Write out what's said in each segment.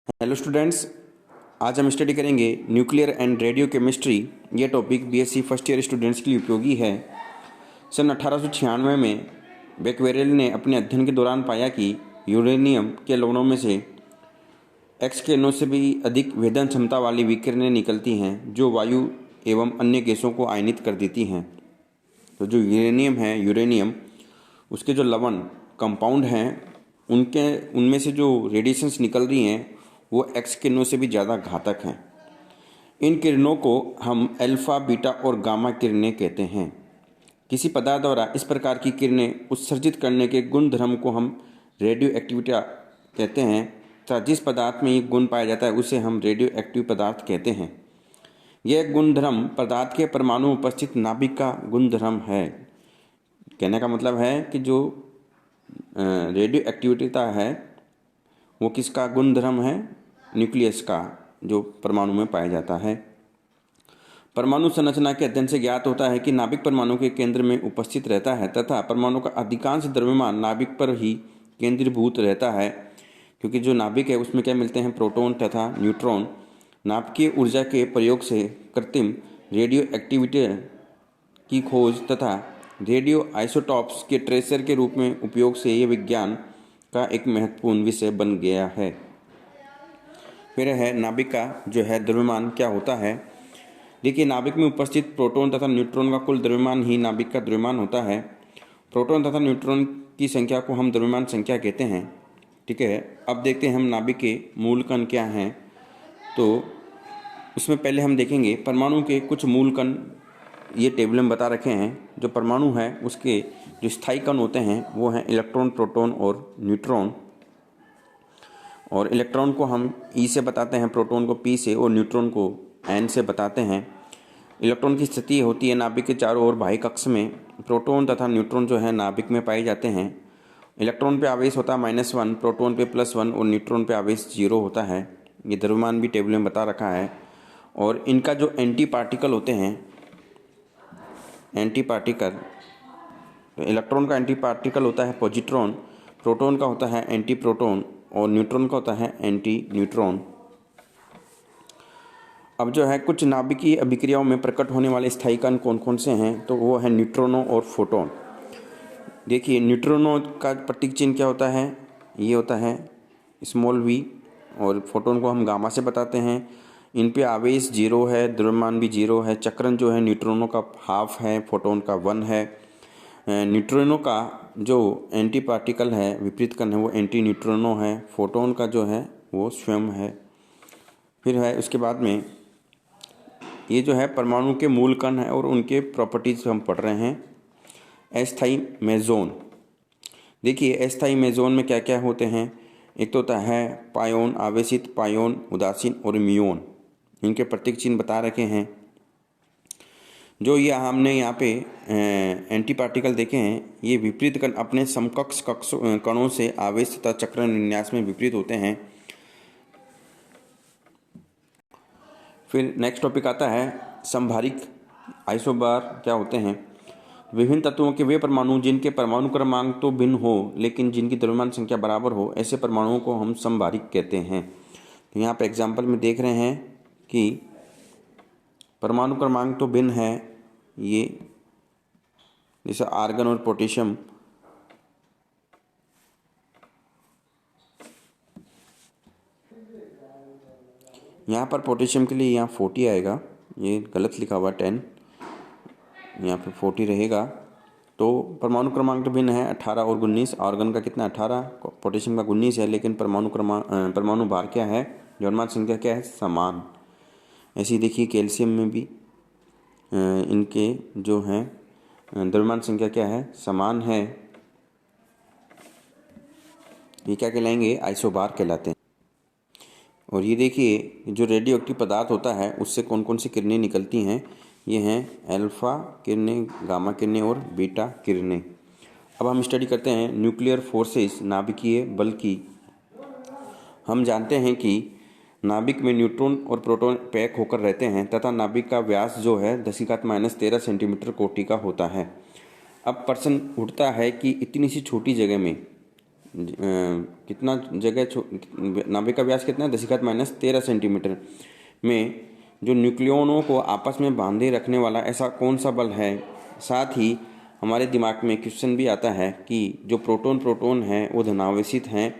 Hello students, आज हम study करेंगे न्यूक्लियर एंड रेडियो केमिस्ट्री। ये topic BSc first year students के लिए उपयोगी है। सन 1896 में बेक्वेरेल ने अपने अध्ययन के दौरान पाया कि यूरेनियम के लवणों में से एक्स किरणों से भी अधिक वेधन क्षमता वाली विकिरणें निकलती हैं जो वायु एवं अन्य गैसों को आयनित कर देती हैं। तो जो यूरेनियम उसके जो लवण कंपाउंड हैं उनमें से जो रेडिएशंस निकल रही हैं वो एक्स किरणों से भी ज़्यादा घातक हैं। इन किरणों को हम अल्फा, बीटा और गामा किरणें कहते हैं। किसी पदार्थ द्वारा इस प्रकार की किरणें उत्सर्जित करने के गुण धर्म को हम रेडियो एक्टिविटी कहते हैं तथा जिस पदार्थ में ये गुण पाया जाता है उसे हम रेडियो एक्टिव पदार्थ कहते हैं। यह गुणधर्म पदार्थ के परमाणु में उपस्थित नाभिक का गुणधर्म है। कहने का मतलब है कि जो रेडियो एक्टिविटीता है वो किसका गुणधर्म है? न्यूक्लियस का, जो परमाणु में पाया जाता है। परमाणु संरचना के अध्ययन से ज्ञात होता है कि नाभिक परमाणु के केंद्र में उपस्थित रहता है तथा परमाणु का अधिकांश द्रव्यमान नाभिक पर ही केंद्रीभूत रहता है, क्योंकि जो नाभिक है उसमें क्या मिलते हैं? प्रोटॉन तथा न्यूट्रॉन। नाभिकीय ऊर्जा के प्रयोग से कृत्रिम रेडियो एक्टिविटी की खोज तथा रेडियो आइसोटॉप्स के ट्रेसर के रूप में उपयोग से ये विज्ञान का एक महत्वपूर्ण विषय बन गया है। फिर है नाभिक का जो है द्रव्यमान क्या होता है। देखिए, नाभिक में उपस्थित प्रोटॉन तथा न्यूट्रॉन का कुल द्रव्यमान ही नाभिक का द्रव्यमान होता है। प्रोटॉन तथा न्यूट्रॉन की संख्या को हम द्रव्यमान संख्या कहते हैं। ठीक है, अब देखते हैं हम नाभिक के मूल कण क्या हैं। तो उसमें पहले हम देखेंगे परमाणु के कुछ मूल कण। ये टेबल में बता रखे हैं। जो परमाणु है उसके जो स्थायी कण होते हैं वो हैं इलेक्ट्रॉन, प्रोटॉन और न्यूट्रॉन। और इलेक्ट्रॉन को हम ई से बताते हैं, प्रोटॉन को पी से और न्यूट्रॉन को एन से बताते हैं। इलेक्ट्रॉन की स्थिति होती है नाभिक के चारों ओर बाह्य कक्ष में। प्रोटॉन तथा न्यूट्रॉन जो है नाभिक में पाए जाते हैं। इलेक्ट्रॉन पे आवेश होता है -1, प्रोटॉन पे +1 और न्यूट्रॉन पे आवेश 0 होता है। ये द्रव्यमान भी टेबल में बता रखा है। और इनका जो एंटी पार्टिकल होते हैं, एंटी पार्टिकल, तो इलेक्ट्रॉन का एंटी पार्टिकल होता है पॉजिट्रॉन, प्रोटॉन का होता है एंटी प्रोटॉन और न्यूट्रॉन का होता है एंटी न्यूट्रॉन। अब जो है कुछ नाभिकीय अभिक्रियाओं में प्रकट होने वाले स्थायी कण कौन कौन से हैं, तो वो है न्यूट्रॉनों और फोटॉन। देखिए, न्यूट्रॉनों का प्रतीक चिन्ह क्या होता है? ये होता है v, और फोटॉन को हम गामा से बताते हैं। इन पे आवेश 0 है, द्रव्यमान भी 0 है। चक्रण जो है न्यूट्रॉनों का हाफ है, फोटॉन का 1 है। न्यूट्रॉनों का जो एंटी पार्टिकल है, विपरीत कण है, वो एंटी न्यूट्रॉनो है। फोटॉन का जो है वो स्वयं है। फिर है उसके बाद में ये जो है परमाणु के मूल कण है और उनके प्रॉपर्टीज हम पढ़ रहे हैं। अस्थायी मेसोन। देखिए, अस्थायी मेसोन में क्या क्या होते हैं? एक तो होता है पायोन, आवेशित पायोन, उदासीन और म्यून। इनके प्रतीक चिन्ह बता रखे हैं। जो ये हमने यहाँ पे एंटी पार्टिकल देखे हैं, ये विपरीत कण अपने समकक्ष कणों से आवेश तथा चक्रण विन्यास में विपरीत होते हैं। फिर नेक्स्ट टॉपिक आता है समभारिक आइसोबार क्या होते हैं। विभिन्न तत्वों के वे परमाणु जिनके परमाणु क्रमांक तो भिन्न हो लेकिन जिनकी द्रव्यमान संख्या बराबर हो, ऐसे परमाणुओं को हम समभारिक कहते हैं। तो यहाँ पे एग्जाम्पल में देख रहे हैं कि परमाणु क्रमांक तो भिन्न है, ये जैसे आर्गन और पोटेशियम। यहाँ पर पोटेशियम के लिए यहाँ 40 आएगा, ये गलत लिखा हुआ 10, यहाँ पे 40 रहेगा। तो परमाणु क्रमांक तो भिन्न है, 18 और 19। आर्गन का कितना? 18, पोटेशियम का 19 है, लेकिन परमाणु भार क्या है? द्रव्यमान संख्या क्या है? समान। ऐसे ही देखिए कैल्शियम में भी इनके जो हैं द्रव्यमान संख्या क्या है? समान है। ये क्या कहलाएंगे? आइसोबार कहलाते हैं। और ये देखिए, जो रेडियो एक्टिव पदार्थ होता है उससे कौन कौन सी किरणें निकलती हैं? ये हैं अल्फा किरणें, गामा किरणें और बीटा किरणें। अब हम स्टडी करते हैं न्यूक्लियर फोर्सेस, नाभिकीय बल की। हम जानते हैं कि नाभिक में न्यूट्रॉन और प्रोटॉन पैक होकर रहते हैं तथा नाभिक का व्यास जो है 10⁻13 सेंटीमीटर कोटि का होता है। अब प्रश्न उठता है कि इतनी सी छोटी जगह में कितना जगह नाभिक का व्यास कितना है, 10⁻13 सेंटीमीटर में जो न्यूक्लियनों को आपस में बांधे रखने वाला ऐसा कौन सा बल है। साथ ही हमारे दिमाग में क्वेश्चन भी आता है कि जो प्रोटॉन हैं वो धनावेशित हैं,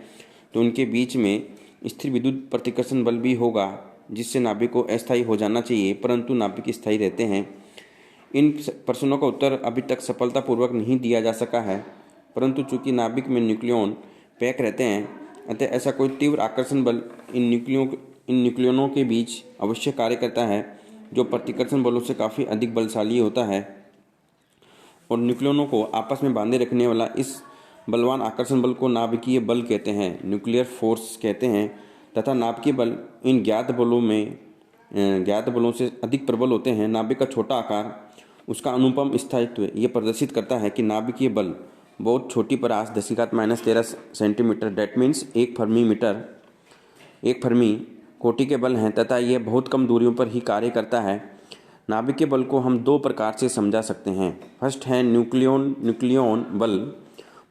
तो उनके बीच में स्थिर विद्युत प्रतिकर्षण बल भी होगा, जिससे नाभिक को अस्थायी हो जाना चाहिए, परंतु नाभिक स्थायी रहते हैं। इन प्रश्नों का उत्तर अभी तक सफलतापूर्वक नहीं दिया जा सका है, परंतु चूंकि नाभिक में न्यूक्लियन पैक रहते हैं, अतः ऐसा कोई तीव्र आकर्षण बल इन न्यूक्लियनों के बीच अवश्य कार्य करता है, जो प्रतिकर्षण बलों से काफ़ी अधिक बलशाली होता है। और न्यूक्लियनों को आपस में बांधे रखने वाला इस बलवान आकर्षण बल को नाभिकीय बल कहते हैं, न्यूक्लियर फोर्स कहते हैं। तथा नाभिकीय बल इन ज्ञात बलों से अधिक प्रबल होते हैं। नाभिक का छोटा आकार, उसका अनुपम स्थायित्व ये प्रदर्शित करता है कि नाभिकीय बल बहुत छोटी परास 10⁻13 सेंटीमीटर, डेट मीन्स 1 फर्मी कोटि के बल हैं, तथा यह बहुत कम दूरियों पर ही कार्य करता है। नाभिकीय बल को हम दो प्रकार से समझा सकते हैं। फर्स्ट है न्यूक्लियन बल,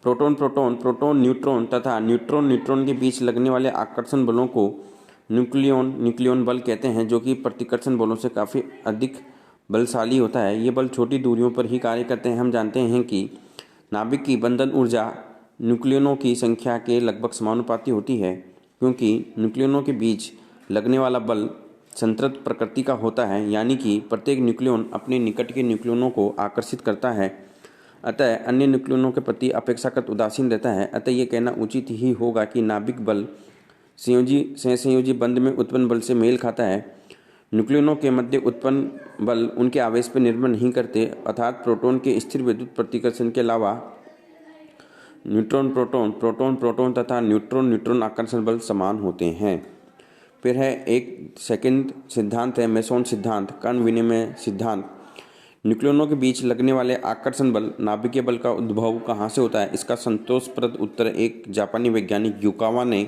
प्रोटॉन न्यूट्रॉन तथा न्यूट्रॉन के बीच लगने वाले आकर्षण बलों को न्यूक्लियन बल कहते हैं, जो कि प्रतिकर्षण बलों से काफ़ी अधिक बलशाली होता है। ये बल छोटी दूरियों पर ही कार्य करते हैं। हम जानते हैं कि नाभिक की बंधन ऊर्जा न्यूक्लियनों की संख्या के लगभग समानुपाती होती है, क्योंकि न्यूक्लियनों के बीच लगने वाला बल संतृप्त प्रकृति का होता है, यानी कि प्रत्येक न्यूक्लियन अपने निकट के न्यूक्लियनों को आकर्षित करता है, अतः अन्य न्यूक्लियनों के प्रति अपेक्षाकृत उदासीन रहता है। अतः ये कहना उचित ही होगा कि नाभिक बल सहसंयोजी बंध में उत्पन्न बल से मेल खाता है। न्यूक्लियनों के मध्य उत्पन्न बल उनके आवेश पर निर्भर नहीं करते, अर्थात प्रोटॉन के स्थिर विद्युत प्रतिकर्षण के अलावा प्रोटॉन तथा न्यूट्रॉन आकर्षण बल समान होते हैं। फिर है एक सेकंड सिद्धांत है मेसोन सिद्धांत, कण विनिमय सिद्धांत। न्यूक्लियनों के बीच लगने वाले आकर्षण बल नाभिकीय बल का उद्भव कहाँ से होता है, इसका संतोषप्रद उत्तर एक जापानी वैज्ञानिक युकावा ने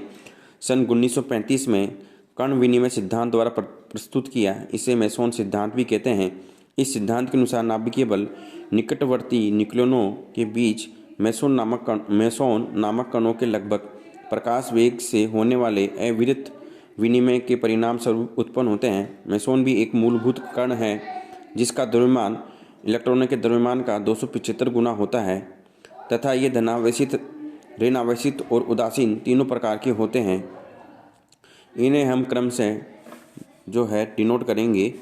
सन 1935 में कण विनिमय सिद्धांत द्वारा प्रस्तुत किया। इसे मेसोन सिद्धांत भी कहते हैं। इस सिद्धांत के अनुसार नाभिकीय बल निकटवर्ती न्यूक्लियनों के बीच मेसोन नामक कणों के लगभग प्रकाश वेग से होने वाले अविरत विनिमय के परिणाम स्वरूप उत्पन्न होते हैं। मेसोन भी एक मूलभूत कण है जिसका द्रव्यमान इलेक्ट्रॉनों के द्रव्यमान का 275 गुना होता है, तथा ये धनावेशित, ऋणावेशित और उदासीन तीनों प्रकार के होते हैं। इन्हें हम क्रम से जो है डिनोट करेंगे।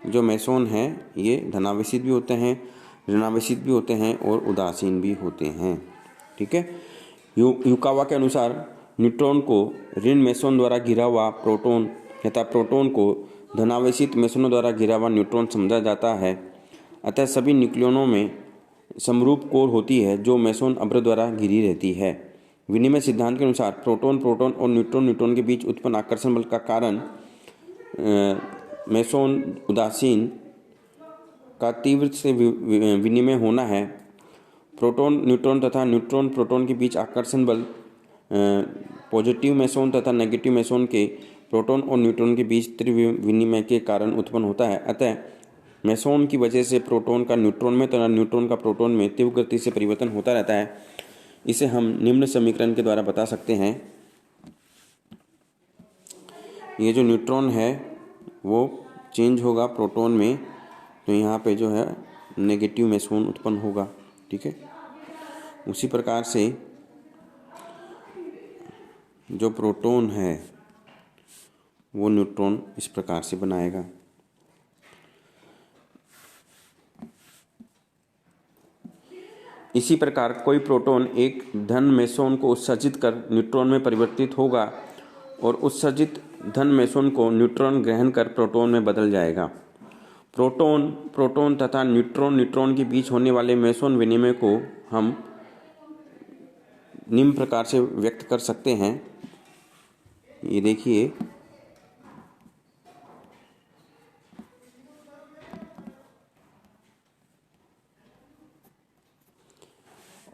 जो मेसोन है ये धनावेशित भी होते हैं, ऋणावेशित भी होते हैं और उदासीन भी होते हैं। ठीक है। युकावा के अनुसार न्यूट्रॉन को ऋण मेसोन द्वारा घिरा हुआ प्रोटॉन तथा प्रोटॉन को धनावेशित मेसोनों द्वारा घिरा हुआ न्यूट्रॉन समझा जाता है। अतः सभी न्यूक्लियनों में समरूप कोर होती है जो मेसोन अभ्र द्वारा घिरी रहती है। विनिमय सिद्धांत के अनुसार प्रोटॉन और न्यूट्रॉन के बीच उत्पन्न आकर्षण बल का कारण मेसोन उदासीन का तीव्र से विनिमय होना है। प्रोटॉन न्यूट्रॉन तथा न्यूट्रॉन प्रोटॉन के बीच आकर्षण बल पॉजिटिव मेसोन तथा नेगेटिव मेसोन के प्रोटॉन और न्यूट्रॉन के बीच तीव्र विनिमय के कारण उत्पन्न होता है। अतः मेसोन की वजह से प्रोटॉन का न्यूट्रॉन में तथा न्यूट्रॉन का प्रोटॉन में तीव्र गति से परिवर्तन होता रहता है। इसे हम निम्न समीकरण के द्वारा बता सकते हैं। ये जो न्यूट्रॉन है वो चेंज होगा प्रोटॉन में, तो यहाँ पे जो है नेगेटिव मेसोन उत्पन्न होगा। ठीक है। उसी प्रकार से जो प्रोटॉन है वो न्यूट्रॉन इस प्रकार से बनाएगा। इसी प्रकार कोई प्रोटॉन एक धन मेसोन को उत्सर्जित कर न्यूट्रॉन में परिवर्तित होगा और उत्सर्जित धन मेसोन को न्यूट्रॉन ग्रहण कर प्रोटॉन में बदल जाएगा। प्रोटॉन तथा न्यूट्रॉन के बीच होने वाले मेसोन विनिमय को हम निम्न प्रकार से व्यक्त कर सकते हैं। ये देखिए,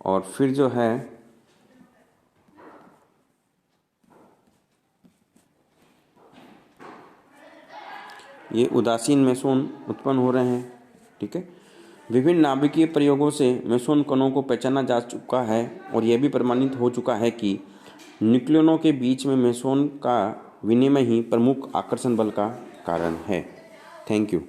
और फिर जो है ये उदासीन मेसोन उत्पन्न हो रहे हैं। ठीक है। विभिन्न नाभिकीय प्रयोगों से मेसोन कणों को पहचाना जा चुका है और यह भी प्रमाणित हो चुका है कि न्यूक्लियनों के बीच में मेसोन का विनिमय ही प्रमुख आकर्षण बल का कारण है। Thank you.